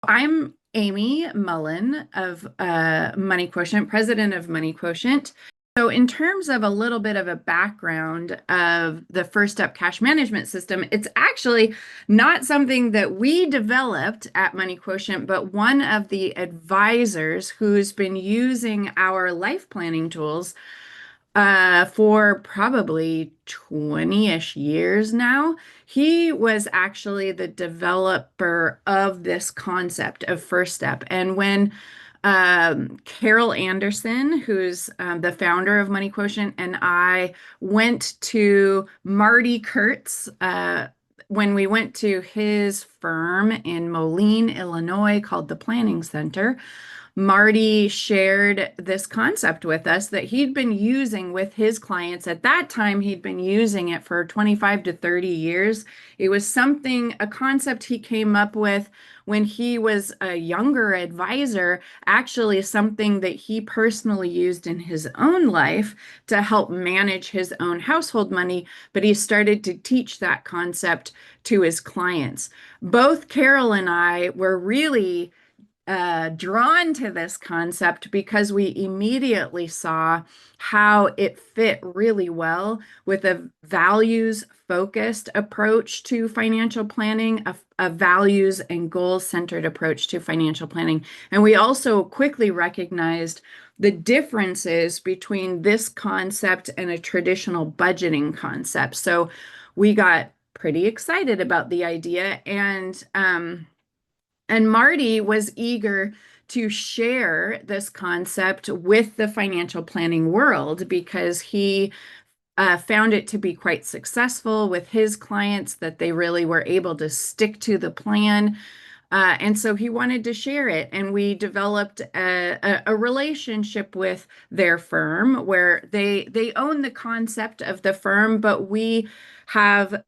I'm Amy Mullen of Money Quotient, president of Money Quotient. So, in terms of a little bit of a background of the First Step cash management system, it's actually not something that we developed at Money Quotient, but one of the advisors who's been using our life planning tools for probably 20-ish years now. He was actually the developer of this concept of First Step. And when Carol Anderson, who's the founder of Money Quotient, and I went to Marty Kurtz, when we went to his firm in Moline, Illinois, called the Planning Center. Marty shared this concept with us that he'd been using with his clients. At that time, he'd been using it for 25 to 30 years. It was a concept he came up with when he was a younger advisor, actually something that he personally used in his own life to help manage his own household money, but he started to teach that concept to his clients. Both Carol and I were really drawn to this concept because we immediately saw how it fit really well with a values focused approach to financial planning, a values and goals centered approach to financial planning. And we also quickly recognized the differences between this concept and a traditional budgeting concept. So we got pretty excited about the idea, and Marty was eager to share this concept with the financial planning world because he found it to be quite successful with his clients, that they really were able to stick to the plan. And so he wanted to share it. And we developed a relationship with their firm where they own the concept of the firm, but we have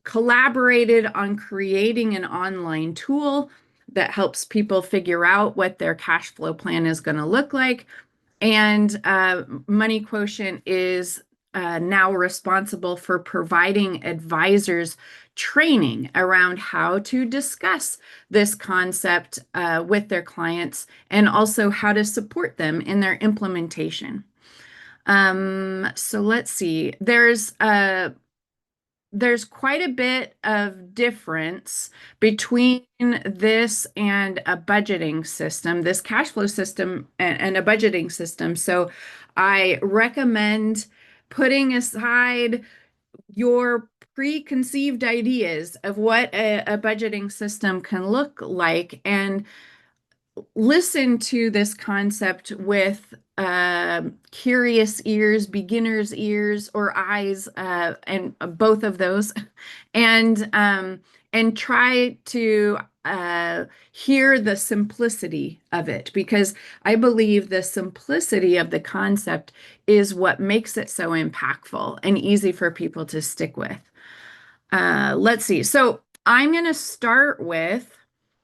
collaborated on creating an online tool that helps people figure out what their cash flow plan is going to look like. And Money Quotient is now responsible for providing advisors training around how to discuss this concept with their clients and also how to support them in their implementation. So let's see. There's quite a bit of difference between this and a budgeting system, this cash flow system and a budgeting system. So I recommend putting aside your preconceived ideas of what a budgeting system can look like and listen to this concept with curious ears, beginner's ears or eyes, and both of those, and try to hear the simplicity of it, because I believe the simplicity of the concept is what makes it so impactful and easy for people to stick with. Let's see. So I'm going to start with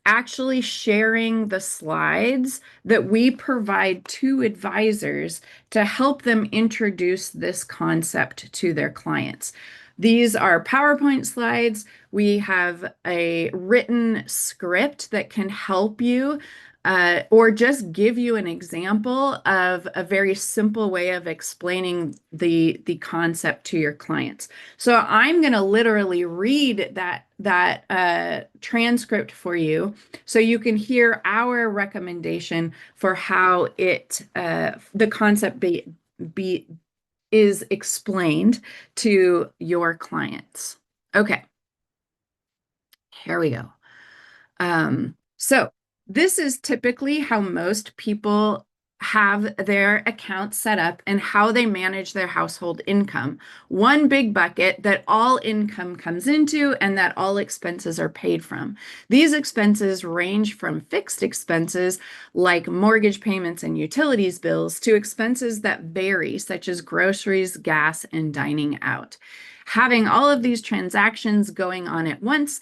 actually sharing the slides that we provide to advisors to help them introduce this concept to their clients. These are PowerPoint slides. We have a written script that can help you or just give you an example of a very simple way of explaining the concept to your clients. So I'm going to literally read that transcript for you so you can hear our recommendation for how the concept is explained to your clients. Okay, here we go. So this is typically how most people have their accounts set up and how they manage their household income. One big bucket that all income comes into and that all expenses are paid from. These expenses range from fixed expenses like mortgage payments and utilities bills to expenses that vary, such as groceries, gas, and dining out. Having all of these transactions going on at once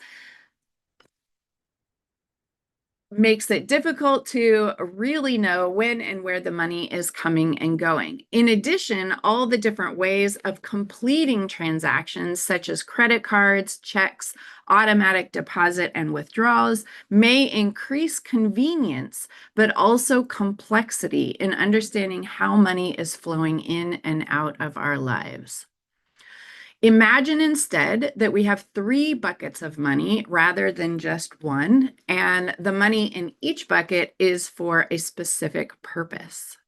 makes it difficult to really know when and where the money is coming and going. In addition, all the different ways of completing transactions, such as credit cards, checks, automatic deposit, and withdrawals, may increase convenience, but also complexity in understanding how money is flowing in and out of our lives. Imagine instead that we have three buckets of money rather than just one, and the money in each bucket is for a specific purpose.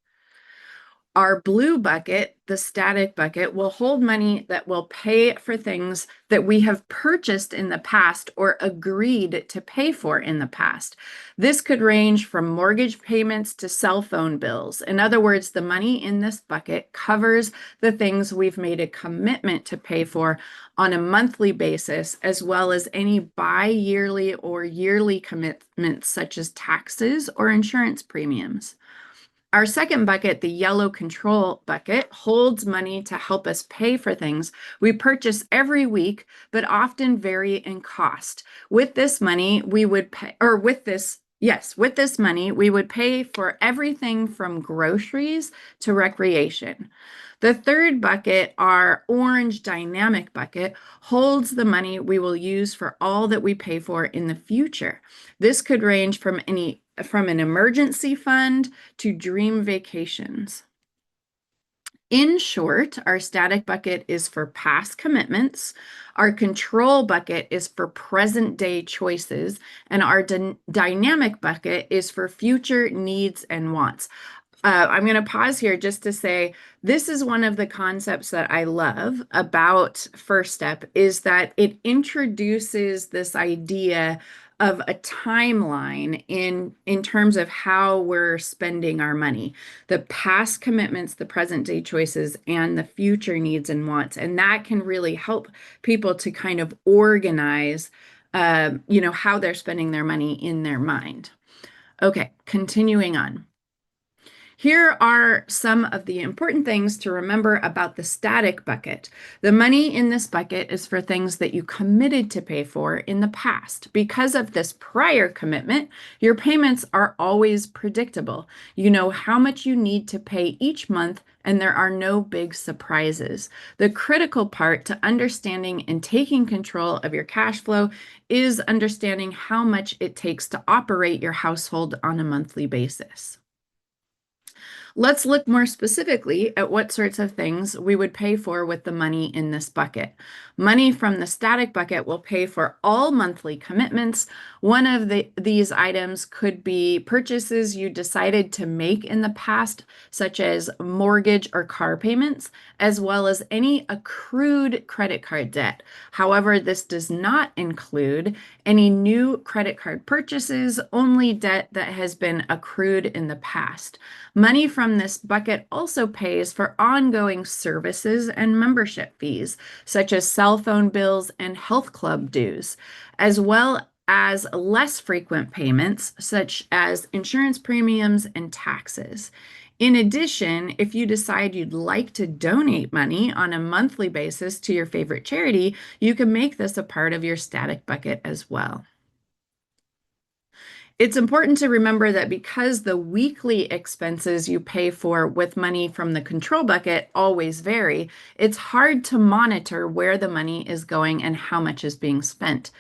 Our blue bucket, the static bucket, will hold money that will pay for things that we have purchased in the past or agreed to pay for in the past. This could range from mortgage payments to cell phone bills. In other words, the money in this bucket covers the things we've made a commitment to pay for on a monthly basis, as well as any bi-yearly or yearly commitments such as taxes or insurance premiums. Our second bucket, the yellow control bucket, holds money to help us pay for things we purchase every week, but often vary in cost. With this money, we would pay, or with this money, we would pay for everything from groceries to recreation. The third bucket, our orange dynamic bucket, holds the money we will use for all that we pay for in the future. This could range from an emergency fund to dream vacations. In short, our static bucket is for past commitments, our control bucket is for present day choices, and our dynamic bucket is for future needs and wants. I'm going to pause here just to say this is one of the concepts that I love about First Step is that it introduces this idea of a timeline in terms of how we're spending our money, the past commitments, the present day choices, and the future needs and wants. And that can really help people to kind of organize, how they're spending their money in their mind. Okay, continuing on. Here are some of the important things to remember about the static bucket. The money in this bucket is for things that you committed to pay for in the past. Because of this prior commitment, your payments are always predictable. You know how much you need to pay each month, and there are no big surprises. The critical part to understanding and taking control of your cash flow is understanding how much it takes to operate your household on a monthly basis. Let's look more specifically at what sorts of things we would pay for with the money in this bucket. Money from the static bucket will pay for all monthly commitments. One of these items could be purchases you decided to make in the past, such as mortgage or car payments, as well as any accrued credit card debt. However, this does not include any new credit card purchases, only debt that has been accrued in the past. Money from this bucket also pays for ongoing services and membership fees, such as cell phone bills and health club dues, as well as less frequent payments, such as insurance premiums and taxes. In addition, if you decide you'd like to donate money on a monthly basis to your favorite charity, you can make this a part of your static bucket as well. It's important to remember that because the weekly expenses you pay for with money from the control bucket always vary, it's hard to monitor where the money is going and how much is being spent.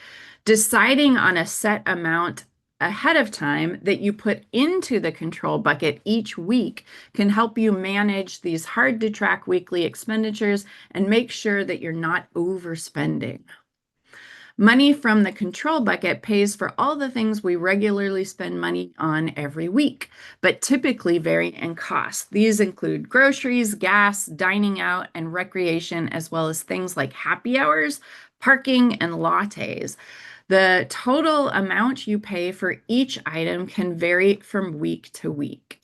Deciding on a set amount ahead of time that you put into the control bucket each week can help you manage these hard to track weekly expenditures and make sure that you're not overspending. Money from the control bucket pays for all the things we regularly spend money on every week, but typically vary in cost. These include groceries, gas, dining out, and recreation, as well as things like happy hours, parking, and lattes. The total amount you pay for each item can vary from week to week.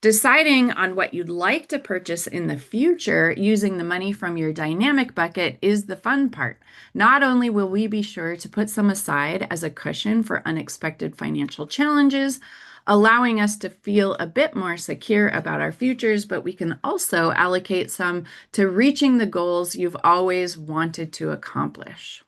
Deciding on what you'd like to purchase in the future using the money from your dynamic bucket is the fun part. Not only will we be sure to put some aside as a cushion for unexpected financial challenges, allowing us to feel a bit more secure about our futures, but we can also allocate some to reaching the goals you've always wanted to accomplish.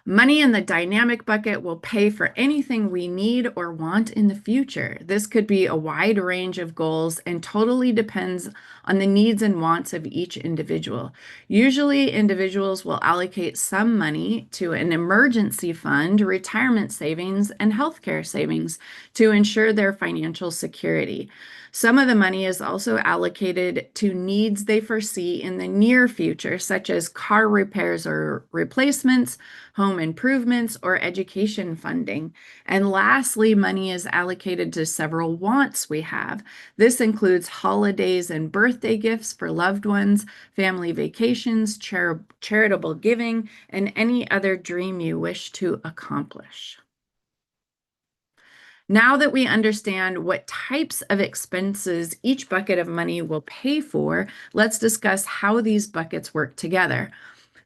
Money in the dynamic bucket will pay for anything we need or want in the future. This could be a wide range of goals and totally depends on the needs and wants of each individual. Usually, individuals will allocate some money to an emergency fund, retirement savings, and healthcare savings to ensure their financial security. Some of the money is also allocated to needs they foresee in the near future, such as car repairs or replacements, home improvements, or education funding. And lastly, money is allocated to several wants we have. This includes holidays and birthday gifts for loved ones, family vacations, charitable giving, and any other dream you wish to accomplish. Now that we understand what types of expenses each bucket of money will pay for, let's discuss how these buckets work together.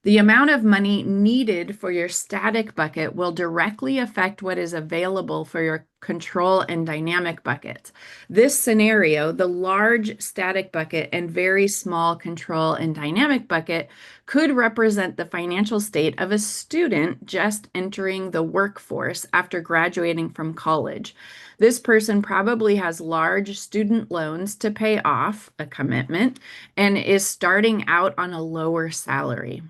The amount of money needed for your static bucket will directly affect what is available for your control and dynamic buckets. This scenario, the large static bucket and very small control and dynamic bucket, could represent the financial state of a student just entering the workforce after graduating from college. This person probably has large student loans to pay off, a commitment, and is starting out on a lower salary.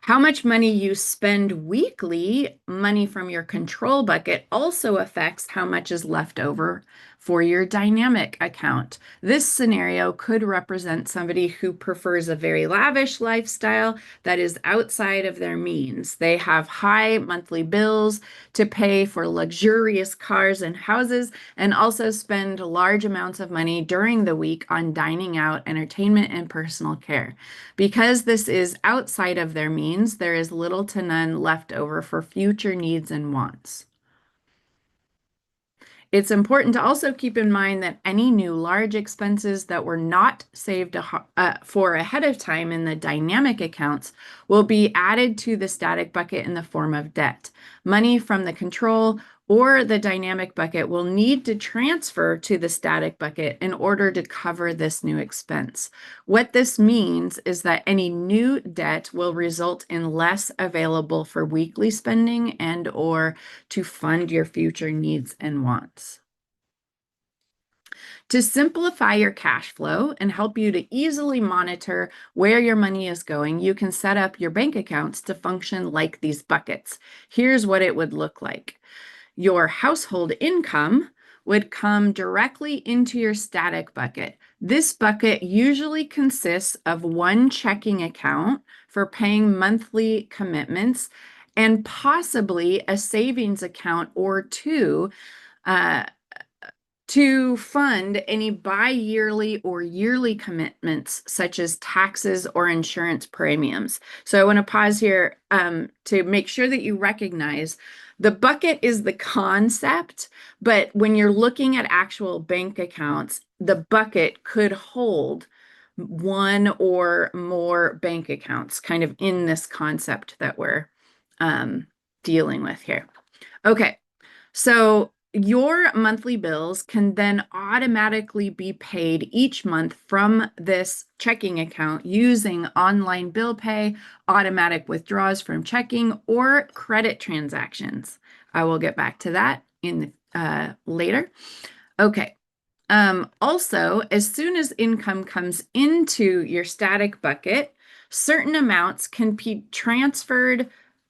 How much money you spend weekly, money from your control bucket, also affects how much is left over for your dynamic account. This scenario could represent somebody who prefers a very lavish lifestyle that is outside of their means. They have high monthly bills to pay for luxurious cars and houses, and also spend large amounts of money during the week on dining out, entertainment, and personal care. Because this is outside of their means, there is little to none left over for future needs and wants. It's important to also keep in mind that any new large expenses that were not saved for ahead of time in the dynamic accounts will be added to the static bucket in the form of debt. Money from the control or the dynamic bucket will need to transfer to the static bucket in order to cover this new expense. What this means is that any new debt will result in less available for weekly spending and or to fund your future needs and wants. To simplify your cash flow and help you to easily monitor where your money is going, you can set up your bank accounts to function like these buckets. Here's what it would look like. Your household income would come directly into your static bucket. This bucket usually consists of one checking account for paying monthly commitments and possibly a savings account or two to fund any bi-yearly or yearly commitments such as taxes or insurance premiums. So I want to pause here to make sure that you recognize the bucket is the concept, but when you're looking at actual bank accounts, the bucket could hold one or more bank accounts kind of in this concept that we're dealing with here. Okay, so your monthly bills can then automatically be paid each month from this checking account using online bill pay, automatic withdrawals from checking, or credit transactions. I will get back to that in later. Okay. Also, as soon as income comes into your static bucket, certain amounts can be transferred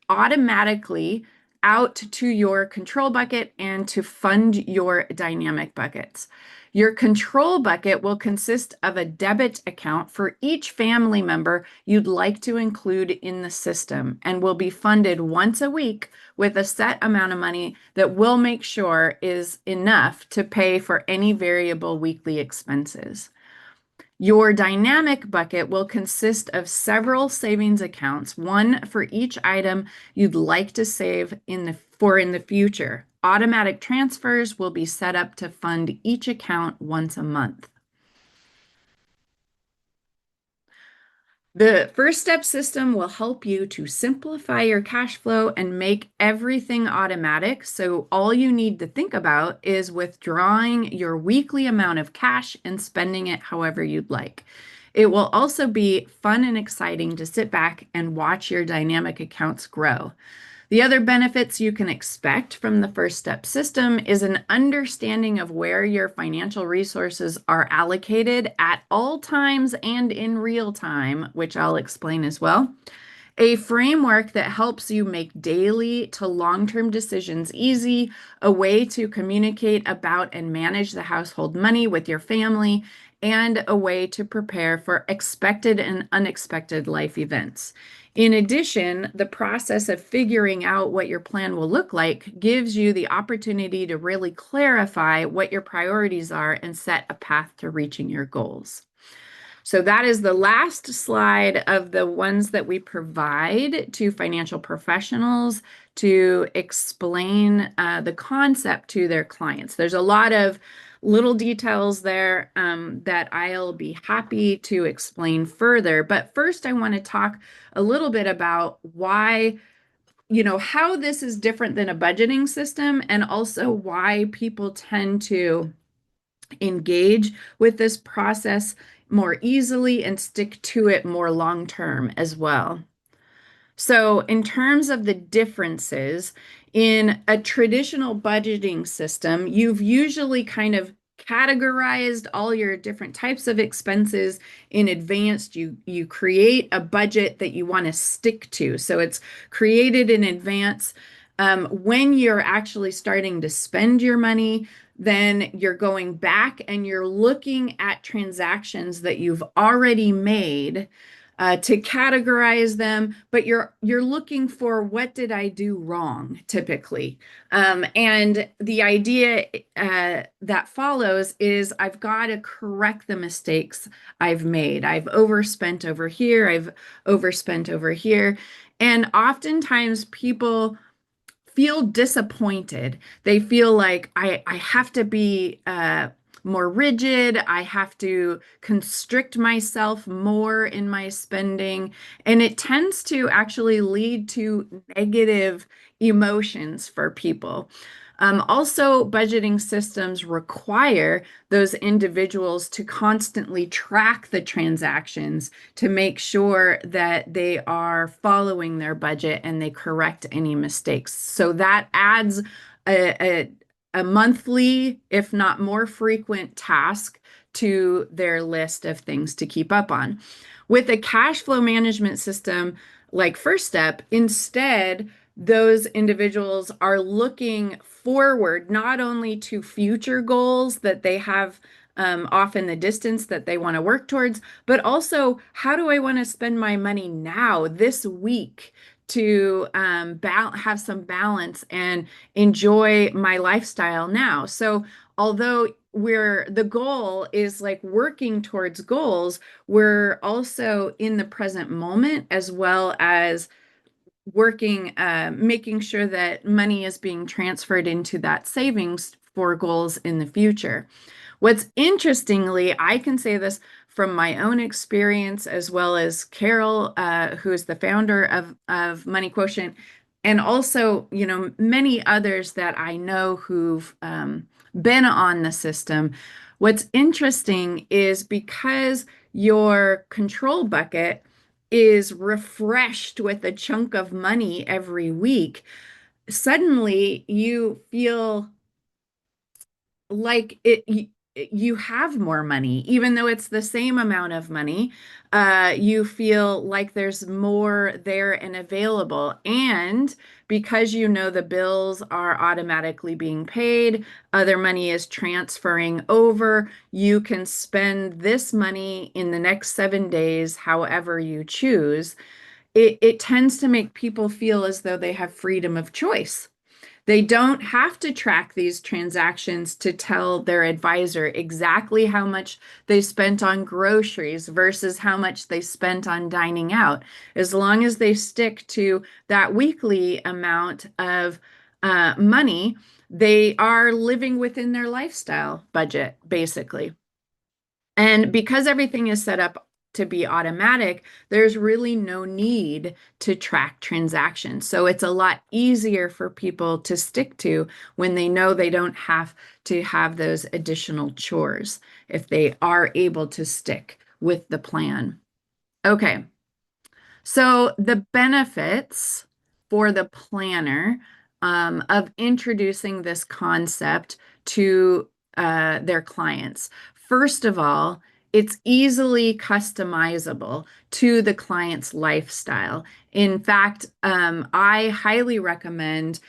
automatically out to your control bucket and to fund your dynamic buckets. Your control bucket will consist of a debit account for each family member you'd like to include in the system and will be funded once a week with a set amount of money that we'll make sure is enough to pay for any variable weekly expenses. Your dynamic bucket will consist of several savings accounts, one for each item you'd like to save in the future. Automatic transfers will be set up to fund each account once a month. The first step system will help you to simplify your cash flow and make everything automatic. So all you need to think about is withdrawing your weekly amount of cash and spending it however you'd like. It will also be fun and exciting to sit back and watch your dynamic accounts grow. The other benefits you can expect from the First Step system is an understanding of where your financial resources are allocated at all times and in real time, which I'll explain as well. A framework that helps you make daily to long-term decisions easy, a way to communicate about and manage the household money with your family, and a way to prepare for expected and unexpected life events. In addition, the process of figuring out what your plan will look like gives you the opportunity to really clarify what your priorities are and set a path to reaching your goals. So that is the last slide of the ones that we provide to financial professionals to explain the concept to their clients. There's a lot of little details there that I'll be happy to explain further. But first, I want to talk a little bit about why, how this is different than a budgeting system, and also why people tend to engage with this process more easily and stick to it more long term as well. So, in terms of the differences, in a traditional budgeting system, you've usually kind of categorized all your different types of expenses in advance. You create a budget that you want to stick to. So it's created in advance. When you're actually starting to spend your money, then you're going back and you're looking at transactions that you've already made to categorize them, but you're looking for what did I do wrong, typically. And the idea that follows is I've got to correct the mistakes I've made. I've overspent over here, I've overspent over here. And oftentimes people feel disappointed. They feel like I have to be more rigid. I have to constrict myself more in my spending. And it tends to actually lead to negative emotions for people. Also, budgeting systems require those individuals to constantly track the transactions to make sure that they are following their budget and they correct any mistakes. So that adds a monthly, if not more frequent, task to their list of things to keep up on. With a cash flow management system like First Step, instead, those individuals are looking forward not only to future goals that they have off in the distance that they want to work towards, but also how do I want to spend my money now, this week, to have some balance and enjoy my lifestyle now. So although the goal is like working towards goals, we're also in the present moment as well as working, making sure that money is being transferred into that savings for goals in the future. What's interestingly, I can say this from my own experience, as well as Carol, who is the founder of Money Quotient, and also, many others that I know who've been on the system. What's interesting is because your control bucket is refreshed with a chunk of money every week, suddenly you feel like you have more money, even though it's the same amount of money. You feel like there's more there and available. And because the bills are automatically being paid, other money is transferring over, you can spend this money in the next 7 days, however you choose. It tends to make people feel as though they have freedom of choice. They don't have to track these transactions to tell their advisor exactly how much they spent on groceries versus how much they spent on dining out. As long as they stick to that weekly amount of money, they are living within their lifestyle budget, basically. And because everything is set up to be automatic, there's really no need to track transactions. So it's a lot easier for people to stick to when they know they don't have to have those additional chores if they are able to stick with the plan. Okay, so the benefits for the planner of introducing this concept to their clients. First of all, it's easily customizable to the client's lifestyle. In fact, I highly recommend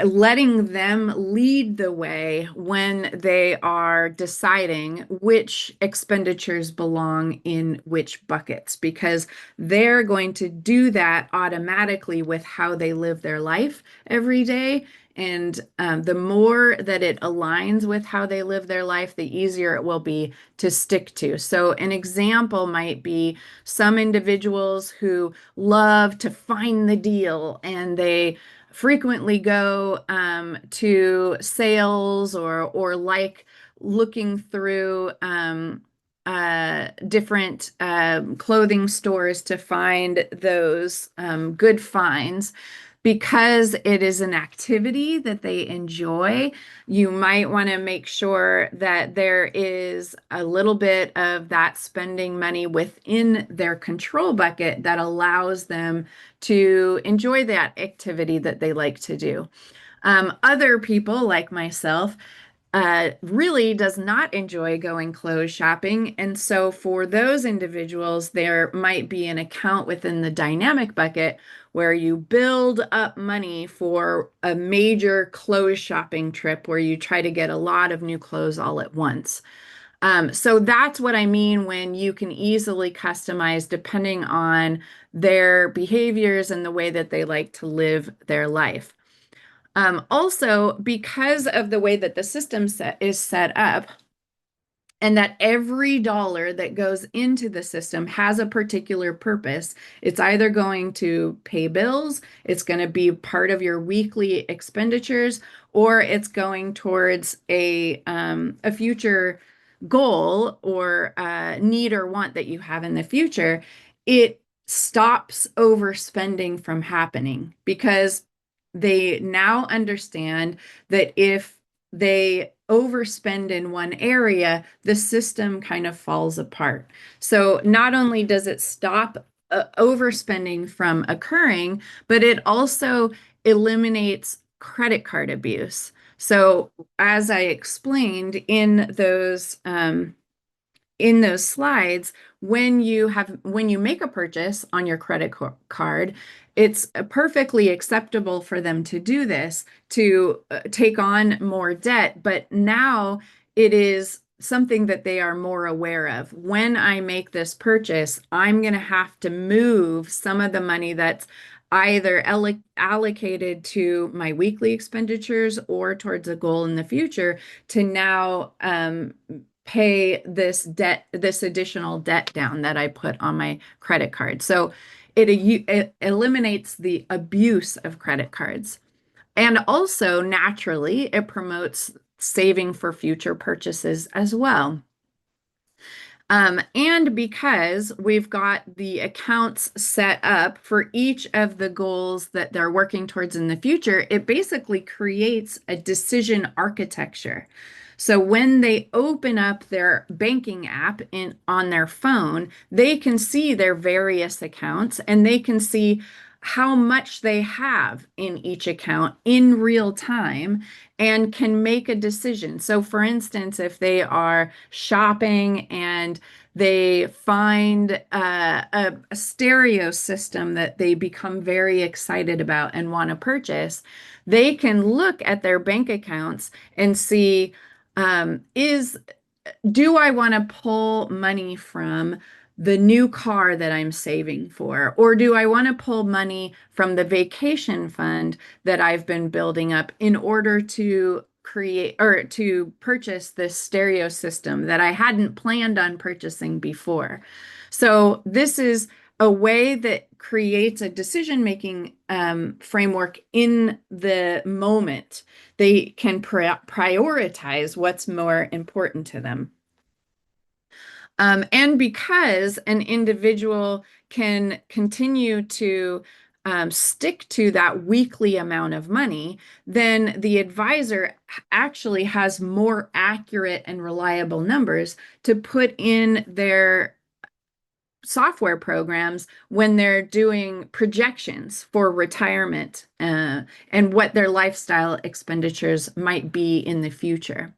letting them lead the way when they are deciding which expenditures belong in which buckets, because they're going to do that automatically with how they live their life every day. And the more that it aligns with how they live their life, the easier it will be to stick to. So, an example might be some individuals who love to find the deal and they frequently go to sales or like looking through different clothing stores to find those good finds. Because it is an activity that they enjoy, you might want to make sure that there is a little bit of that spending money within their control bucket that allows them to enjoy that activity that they like to do. Other people, like myself, really does not enjoy going clothes shopping. And so for those individuals, there might be an account within the dynamic bucket where you build up money for a major clothes shopping trip where you try to get a lot of new clothes all at once. So that's what I mean when you can easily customize depending on their behaviors and the way that they like to live their life. Also, because of the way that the system is set up, and that every dollar that goes into the system has a particular purpose. It's either going to pay bills, it's going to be part of your weekly expenditures, or it's going towards a future goal or need or want that you have in the future. It stops overspending from happening because they now understand that if they overspend in one area, the system kind of falls apart. So not only does it stop overspending from occurring, but it also eliminates credit card abuse. So as I explained in those slides, when you make a purchase on your credit card, it's perfectly acceptable for them to do this, to take on more debt, but now it is something that they are more aware of. When I make this purchase, I'm going to have to move some of the money that's either allocated to my weekly expenditures or towards a goal in the future to now pay this additional debt down that I put on my credit card. So it eliminates the abuse of credit cards. And also, naturally, it promotes saving for future purchases as well. And because we've got the accounts set up for each of the goals that they're working towards in the future, it basically creates a decision architecture. So when they open up their banking app on their phone, they can see their various accounts and they can see how much they have in each account in real time and can make a decision. So for instance, if they are shopping and they find a stereo system that they become very excited about and want to purchase, they can look at their bank accounts and see, do I want to pull money from the new car that I'm saving for? Or do I want to pull money from the vacation fund that I've been building up in order to create or to purchase this stereo system that I hadn't planned on purchasing before? So this is a way that creates a decision-making framework in the moment. They can prioritize what's more important to them. And because an individual can continue to stick to that weekly amount of money, then the advisor actually has more accurate and reliable numbers to put in their software programs when they're doing projections for retirement and what their lifestyle expenditures might be in the future.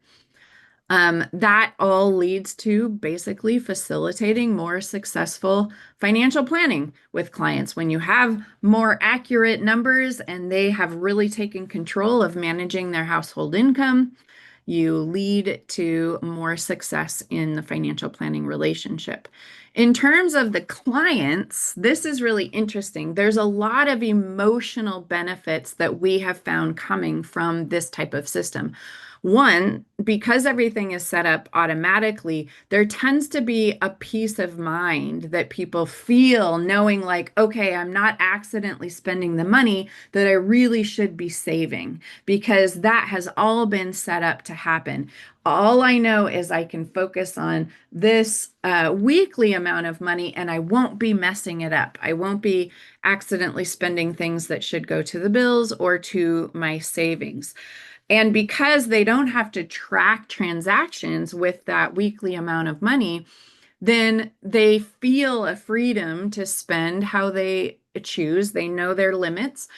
That all leads to basically facilitating more successful financial planning with clients. When you have more accurate numbers and they have really taken control of managing their household income, you lead to more success in the financial planning relationship. In terms of the clients, this is really interesting. There's a lot of emotional benefits that we have found coming from this type of system. One, because everything is set up automatically, there tends to be a peace of mind that people feel knowing like, okay, I'm not accidentally spending the money that I really should be saving, because that has all been set up to happen. All I know is I can focus on this weekly amount of money and I won't be messing it up. I won't be accidentally spending things that should go to the bills or to my savings. And because they don't have to track transactions with that weekly amount of money, then they feel a freedom to spend how they choose. They know their limits.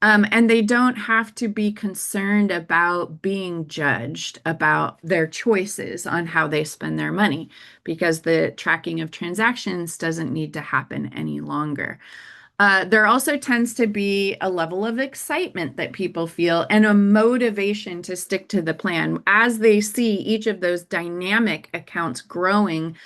And they don't have to be concerned about being judged about their choices on how they spend their money, because the tracking of transactions doesn't need to happen any longer. There also tends to be a level of excitement that people feel and a motivation to stick to the plan. As they see each of those dynamic accounts growing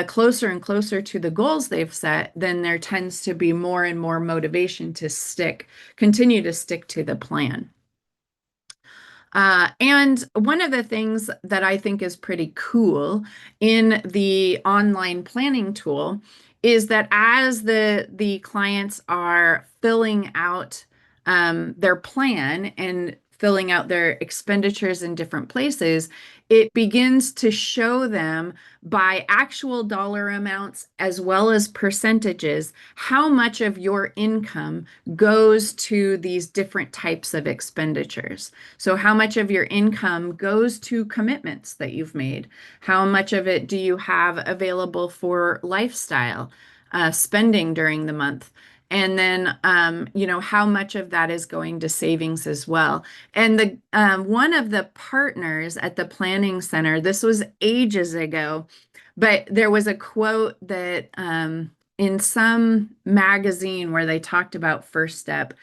closer and closer to the goals they've set, then there tends to be more and more motivation to continue to stick to the plan. And one of the things that I think is pretty cool in the online planning tool is that as the clients are filling out their plan and filling out their expenditures in different places, it begins to show them by actual dollar amounts as well as percentages how much of your income goes to these different types of expenditures. So how much of your income goes to commitments that you've made? How much of it do you have available for lifestyle spending during the month? And then, how much of that is going to savings as well. And the one of the partners at the Planning Center, this was ages ago, but there was a quote that in some magazine where they talked about First Step.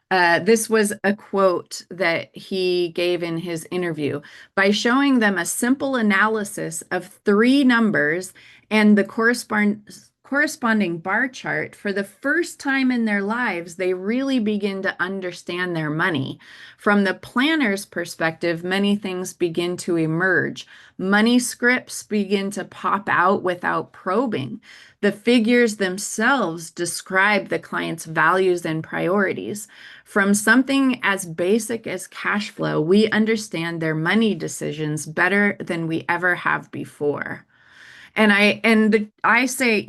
This was a quote that he gave in his interview. By showing them a simple analysis of three numbers and the corresponding bar chart, for the first time in their lives, they really begin to understand their money. From the planner's perspective, many things begin to emerge. Money scripts begin to pop out without probing. The figures themselves describe the client's values and priorities. From something as basic as cash flow, we understand their money decisions better than we ever have before. I say,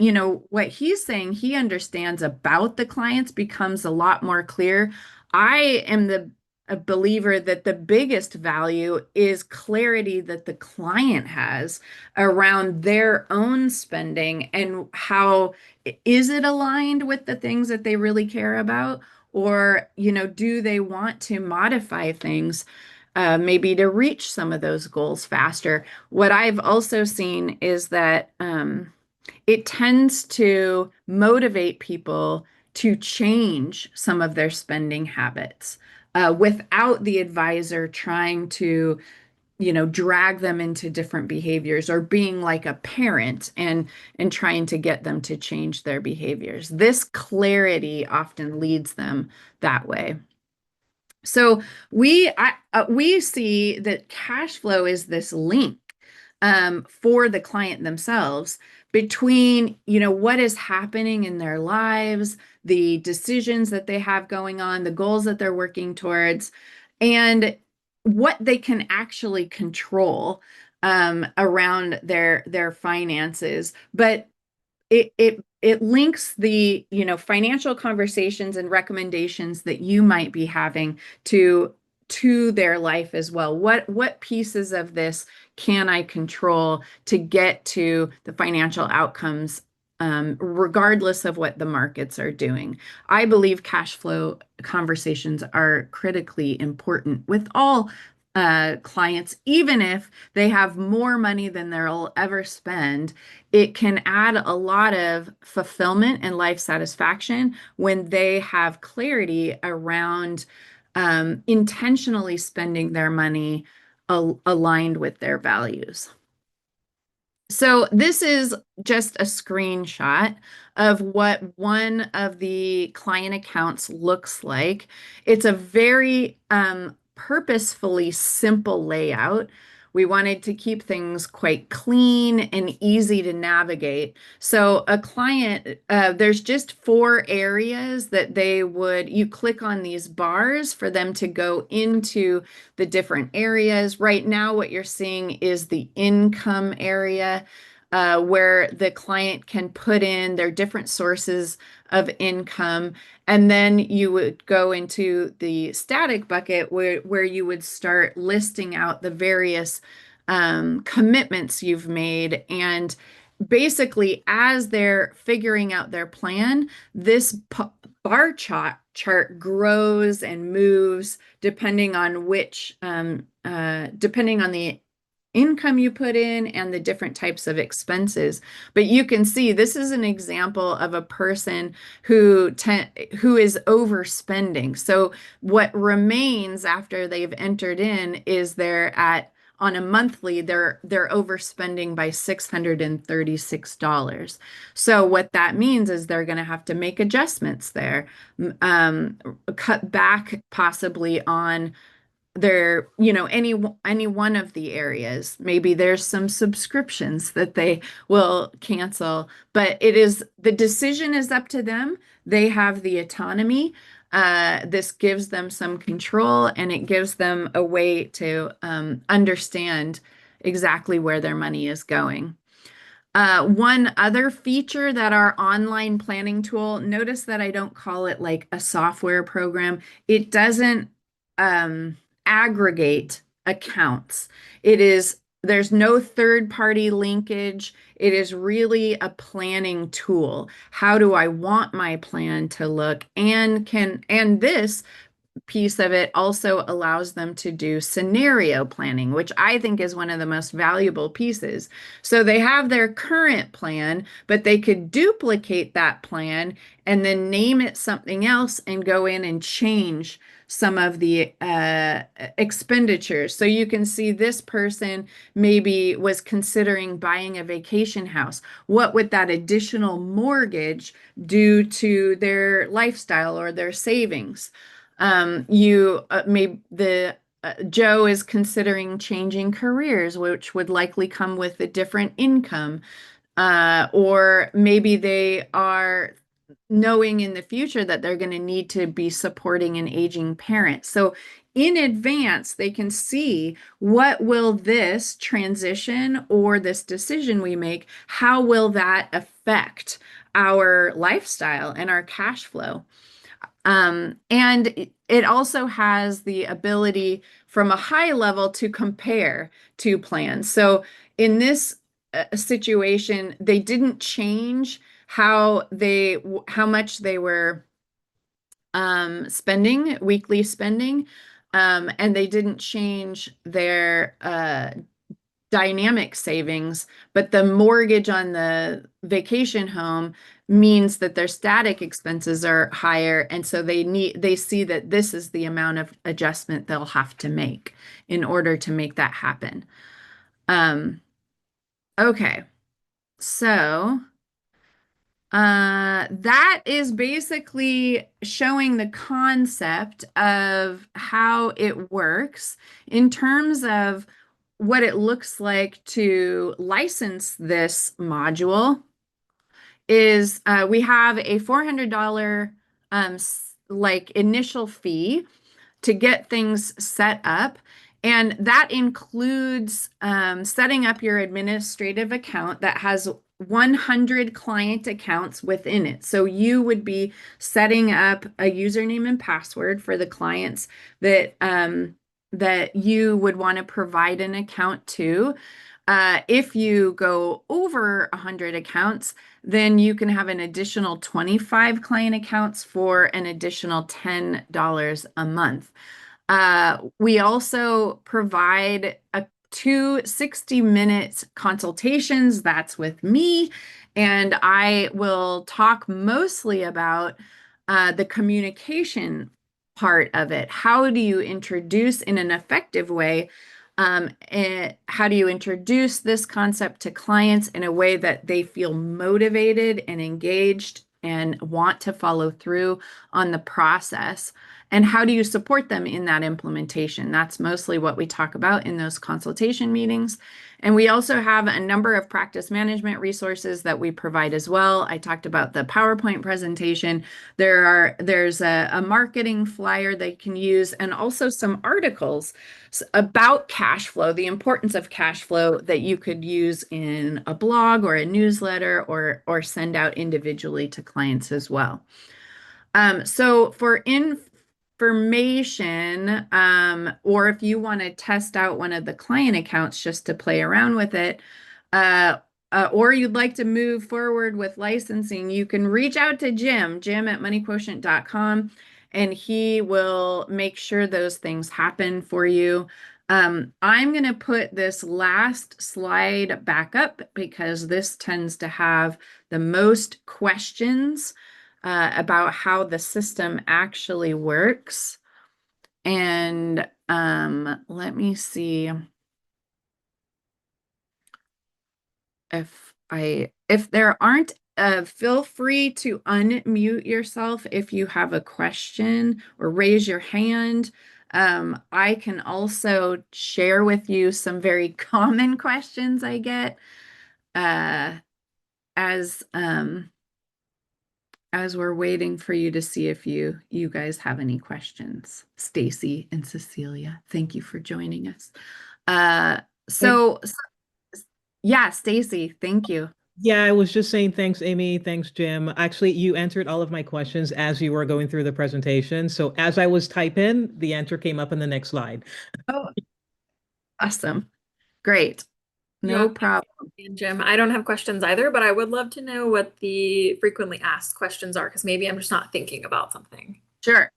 what he's saying he understands about the clients becomes a lot more clear. I am a believer that the biggest value is clarity that the client has around their own spending and how is it aligned with the things that they really care about, or do they want to modify things maybe to reach some of those goals faster. What I've also seen is that it tends to motivate people to change some of their spending habits without the advisor trying to, drag them into different behaviors or being like a parent and trying to get them to change their behaviors. This clarity often leads them that way. So we see that cash flow is this link for the client themselves between what is happening in their lives, the decisions that they have going on, the goals that they're working towards, and what they can actually control around their finances. But it links the financial conversations and recommendations that you might be having to their life as well. What pieces of this can I control to get to the financial outcomes regardless of what the markets are doing. I believe cash flow conversations are critically important with all clients, even if they have more money than they'll ever spend. It can add a lot of fulfillment and life satisfaction when they have clarity around intentionally spending their money aligned with their values. So this is just a screenshot of what one of the client accounts looks like. It's a very purposefully simple layout. We wanted to keep things quite clean and easy to navigate. So a client, there's just 4 areas that you click on these bars for them to go into the different areas. Right now, what you're seeing is the income area, where the client can put in their different sources of income. And then you would go into the static bucket where you would start listing out the various commitments you've made. And basically, as they're figuring out their plan, this bar chart grows and moves depending on depending on the income you put in and the different types of expenses. But you can see this is an example of a person who is overspending. So what remains after they've entered in is on a monthly, they're overspending by $636. So what that means is they're going to have to make adjustments there, cut back possibly on any one of the areas. Maybe there's some subscriptions that they will cancel, but the decision is up to them. They have the autonomy. This gives them some control, and it gives them a way to understand exactly where their money is going. One other feature that our online planning tool, notice that I don't call it like a software program. It doesn't aggregate accounts. There's no third-party linkage. It is really a planning tool. How do I want my plan to look? And this piece of it also allows them to do scenario planning, which I think is one of the most valuable pieces. So they have their current plan, but they could duplicate that plan and then name it something else and go in and change some of the expenditures. So you can see this person maybe was considering buying a vacation house. What would that additional mortgage do to their lifestyle or their savings? Joe is considering changing careers, which would likely come with a different income. Or maybe they are knowing in the future that they're going to need to be supporting an aging parent. So in advance, they can see what will this transition or this decision we make, how will that affect our lifestyle and our cash flow? And it also has the ability from a high level to compare two plans. So in this situation, they didn't change how much they were spending, weekly spending, and they didn't change their dynamic savings, but the mortgage on the vacation home means that their static expenses are higher, and so they see that this is the amount of adjustment they'll have to make in order to make that happen. Okay, so that is basically showing the concept of how it works in terms of what it looks like to license this module. Is we have a $400 like initial fee to get things set up. And that includes setting up your administrative account that has 100 client accounts within it. So you would be setting up a username and password for the clients that you would want to provide an account to. If you go over 100 accounts, then you can have an additional 25 client accounts for an additional $10 a month. We also provide two 60-minute consultations. That's with me. And I will talk mostly about the communication part of it. How do you introduce in an effective way? How do you introduce this concept to clients in a way that they feel motivated and engaged and want to follow through on the process? And how do you support them in that implementation? That's mostly what we talk about in those consultation meetings. And we also have a number of practice management resources that we provide as well. I talked about the PowerPoint presentation. There's a marketing flyer they can use, and also some articles about cash flow, the importance of cash flow that you could use in a blog or a newsletter or send out individually to clients as well. So for information, or if you want to test out one of the client accounts just to play around with it, or you'd like to move forward with licensing, you can reach out to Jim at moneyquotient.com, and he will make sure those things happen for you. I'm going to put this last slide back up because this tends to have the most questions about how the system actually works. And let me see if there aren't, feel free to unmute yourself if you have a question or raise your hand. I can also share with you some very common questions I get as we're waiting for you to see if you guys have any questions. Stacy and Cecilia, thank you for joining us. So yeah, Stacy, thank you. Yeah, I was just saying thanks, Amy. Thanks, Jim. Actually, you answered all of my questions as you were going through the presentation. So as I was typing, the answer came up in the next slide. Oh, awesome. Great. Yeah, No problem. and Jim, I don't have questions either, but I would love to know what the frequently asked questions are because maybe I'm just not thinking about something. Sure.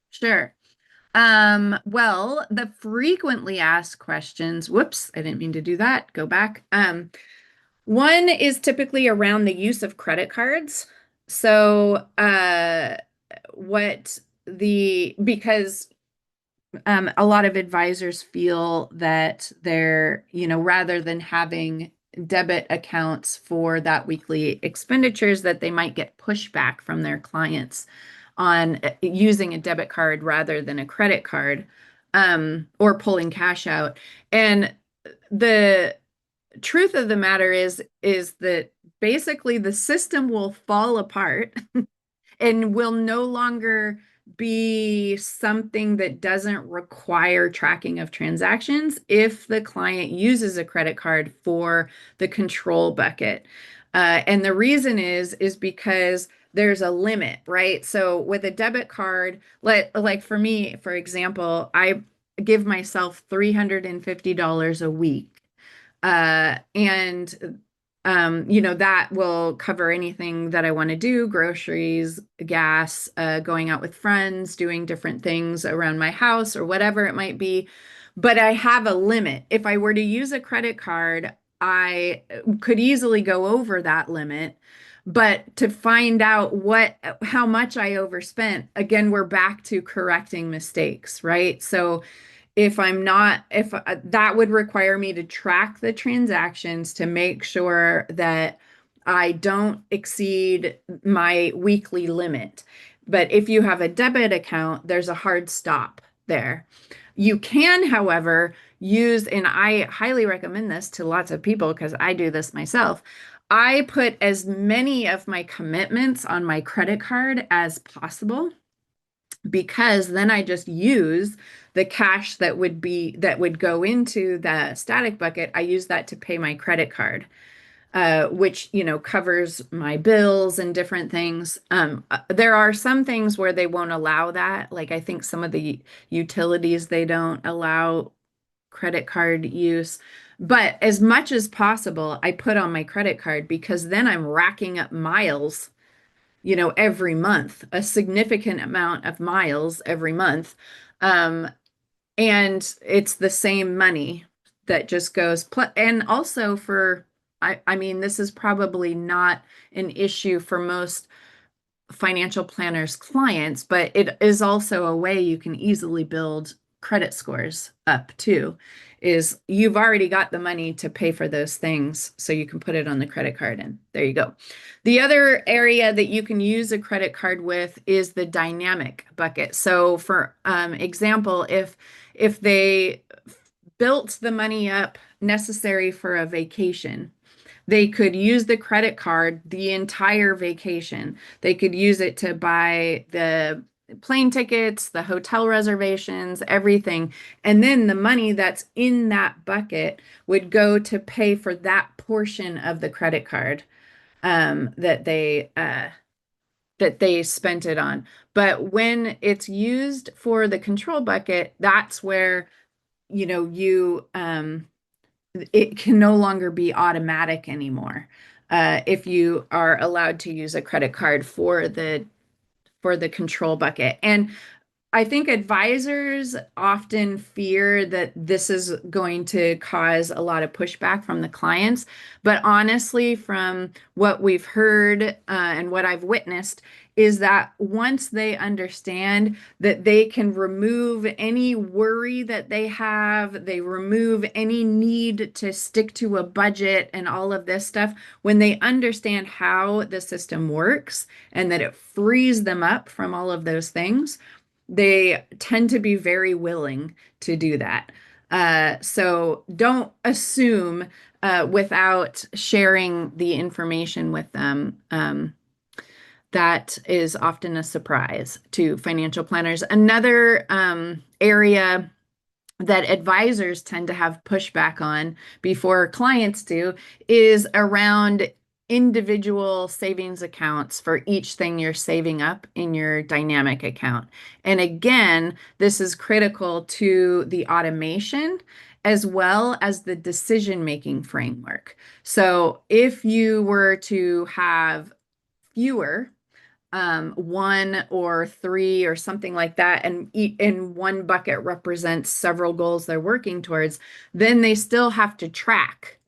Well, the frequently asked questions, whoops, I didn't mean to do that. Go back. One is typically around the use of credit cards. So, because a lot of advisors feel that they're, rather than having debit accounts for that weekly expenditures, that they might get pushback from their clients on using a debit card rather than a credit card, or pulling cash out. And the truth of the matter is that basically the system will fall apart and will no longer be something that doesn't require tracking of transactions if the client uses a credit card for the control bucket. And the reason is because there's a limit, right? So with a debit card, like for me, for example, I give myself $350 a week. And that will cover anything that I want to do, groceries, gas, going out with friends, doing different things around my house or whatever it might be. But I have a limit. If I were to use a credit card, I could easily go over that limit. But to find out how much I overspent, again, we're back to correcting mistakes, right? So if that would require me to track the transactions to make sure that I don't exceed my weekly limit. But if you have a debit account, there's a hard stop there. You can, however, use, and I highly recommend this to lots of people because I do this myself. I put as many of my commitments on my credit card as possible, because then I just use the cash that would go into the static bucket. I use that to pay my credit card, which, covers my bills and different things. There are some things where they won't allow that. Like I think some of the utilities, they don't allow credit card use. But as much as possible, I put on my credit card because then I'm racking up miles, every month, a significant amount of miles every month. Um, and it's the same money that just goes, and also I mean, this is probably not an issue for most financial planners clients, but it is also a way you can easily build credit scores up too, is you've already got the money to pay for those things, so you can put it on the credit card and there you go. The other area that you can use a credit card with is the dynamic bucket. So for example, if they built the money up necessary for a vacation, they could use the credit card the entire vacation. They could use it to buy the plane tickets, the hotel reservations, everything. And then the money that's in that bucket would go to pay for that portion of the credit card that they spent it on. But when it's used for the control bucket, that's where you it can no longer be automatic anymore. If you are allowed to use a credit card for the control bucket. And I think advisors often fear that this is going to cause a lot of pushback from the clients. But honestly, from what we've heard and what I've witnessed, is that once they understand that they can remove any worry that they have, they remove any need to stick to a budget and all of this stuff, when they understand how the system works and that it frees them up from all of those things, they tend to be very willing to do that. So don't assume without sharing the information with them. That is often a surprise to financial planners. Another area that advisors tend to have pushback on before clients do is around individual savings accounts for each thing you're saving up in your dynamic account. And again, this is critical to the automation as well as the decision-making framework. So if you were to have fewer one or three or something like that, and in one bucket represents several goals they're working towards, then they still have to track.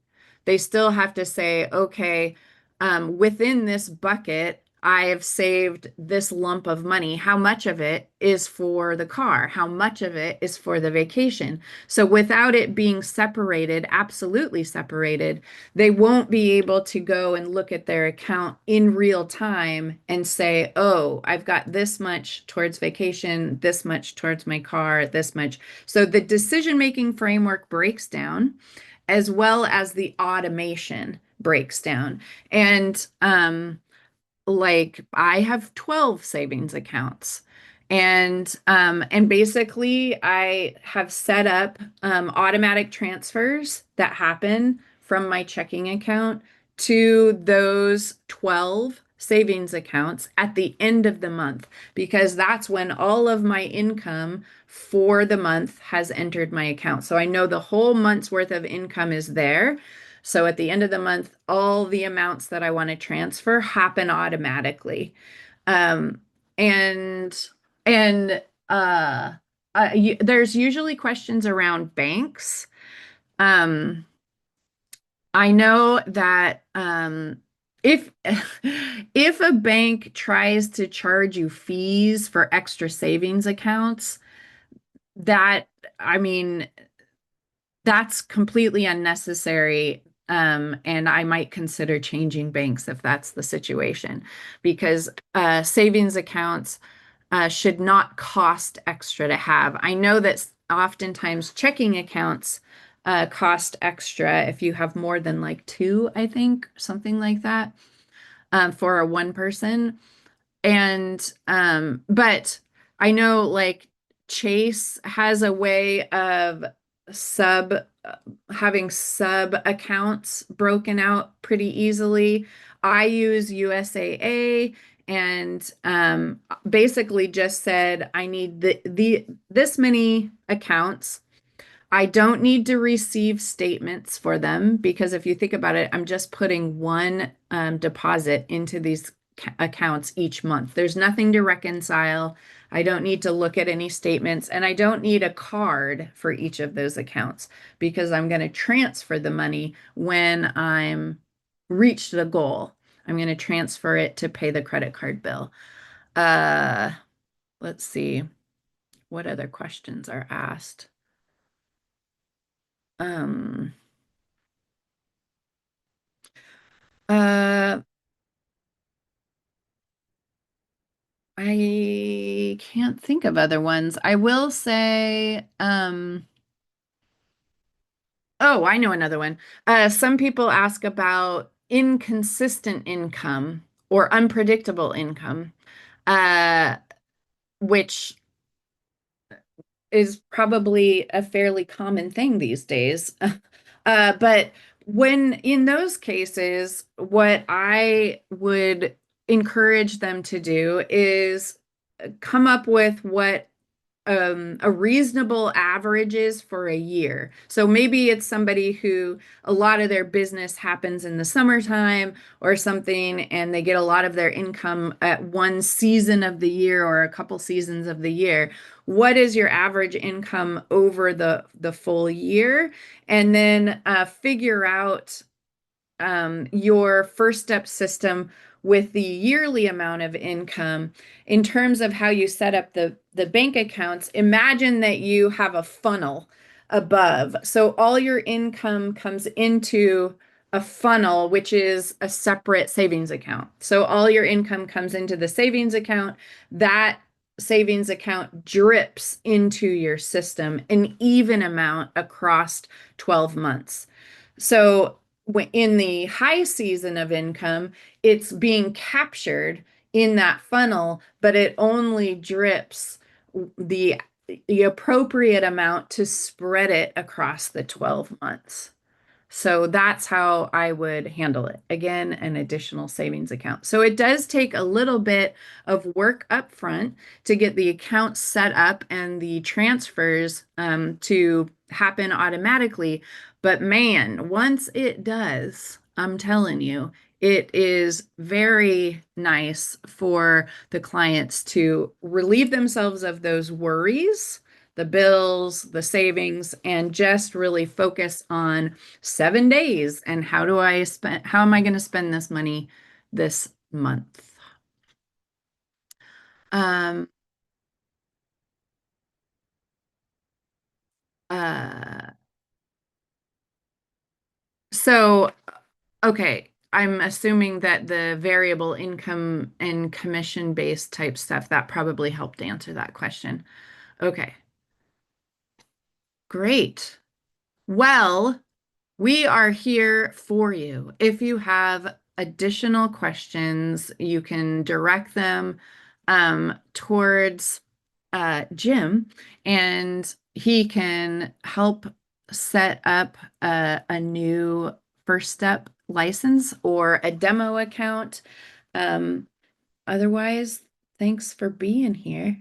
They still have to say, okay, within this bucket, I have saved this lump of money. How much of it is for the car? How much of it is for the vacation? So without it being separated, absolutely separated, they won't be able to go and look at their account in real time and say, oh, I've got this much towards vacation, this much towards my car, this much. So the decision-making framework breaks down, as well as the automation breaks down. And like I have 12 savings accounts. And basically I have set up automatic transfers that happen from my checking account to those 12 savings accounts at the end of the month, because that's when all of my income for the month has entered my account. So I know the whole month's worth of income is there. So at the end of the month, all the amounts that I want to transfer happen automatically. Um, and and there's usually questions around banks. I know that if if a bank tries to charge you fees for extra savings accounts, that I mean, that's completely unnecessary. And I might consider changing banks if that's the situation, because savings accounts should not cost extra to have. I know that oftentimes checking accounts cost extra if you have more than like two, I think, something like that, for a one person. And but I know like Chase has a way of having sub accounts broken out pretty easily. I use USAA and basically just said I need this many accounts I don't need to receive statements for them because if you think about it, I'm just putting one deposit into these accounts each month. There's nothing to reconcile. I don't need to look at any statements, and I don't need a card for each of those accounts because I'm going to transfer the money when I'm reached the goal. I'm going to transfer it to pay the credit card bill. Let's see what other questions are asked. Um, uh, I can't think of other ones. I will say, oh, I know another one. Some people ask about inconsistent income or unpredictable income, uh, which is probably a fairly common thing these days. But when in those cases, what I would encourage them to do is come up with what a reasonable average is for a year. So maybe it's somebody who a lot of their business happens in the summertime or something, and they get a lot of their income at one season of the year or a couple seasons of the year. What is your average income over the full year? And then figure out your first step system with the yearly amount of income in terms of how you set up the bank accounts. Imagine that you have a funnel above. So all your income comes into a funnel, which is a separate savings account. So all your income comes into the savings account. That savings account drips into your system, an even amount across 12 months. So in the high season of income, it's being captured in that funnel, but it only drips the appropriate amount to spread it across the 12 months. So that's how I would handle it. Again, an additional savings account. So it does take a little bit of work up front to get the account set up and the transfers to happen automatically. But man, once it does, I'm telling you, it is very nice for the clients to relieve themselves of those worries, the bills, the savings, and just really focus on 7 days and how am I going to spend this money this month? Um, uh, so, okay, I'm assuming that the variable income and commission-based type stuff, that probably helped answer that question. Okay, great. Well, we are here for you. If you have additional questions, you can direct them towards Jim, and he can help set up a new First Step license or a demo account. Otherwise, thanks for being here.